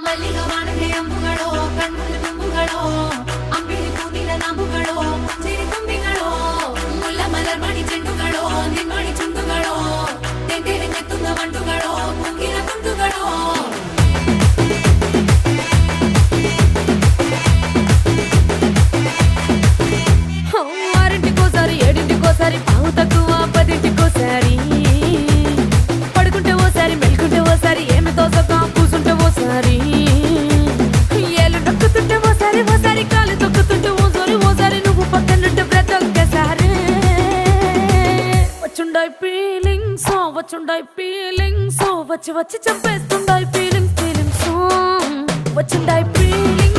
ಮಲ್ಲಿಗ ವಾಣಗೆ ಅಂಬುಗಳೋ ಕಣ್ಣುಗಳ ತುಂಬುಗಳೋ ಅಂಬಿಳಿ ಕೂದಿನ ನಂಬುಗಳೋ ಮುಂಚಿರಿ ತುಂಬಿಗಳೋ ಮುಲ್ಲ ಮಲರ್ಮಣಿ ಚೆಂಡುಗಳೋ ನಿಮ್ಮಣಿ ಚುಂಡುಗಳೋ ತೆಂಡೆರೆ ಕೆತ್ತುಂಗ ಮಂಟುಗಳೋ ಕುಂಗಿನ ತುಂಡುಗಳೋ ఆరింటికోసారి ఏడింటికోసారి పావు తక్కువ పదింటికోసారి పడుకుంటే ఓసారి మెలుకుంటే ఓసారి ఏమి తోసక కూసుంటే ఓసారి ఏళ్ళు నొక్కుతుంటే ఓసారి ఓసారి కాలు తొక్కుతుంటే ఓసారి నువ్వు పక్కనుంటే బ్రతొక్కసారి వచ్చుండాయి ఫీలింగ్స్ వచ్చి వచ్చి చంపేస్తుండాయి ఫీలింగ్స్ వచ్చిండాయి ఫీలింగ్స్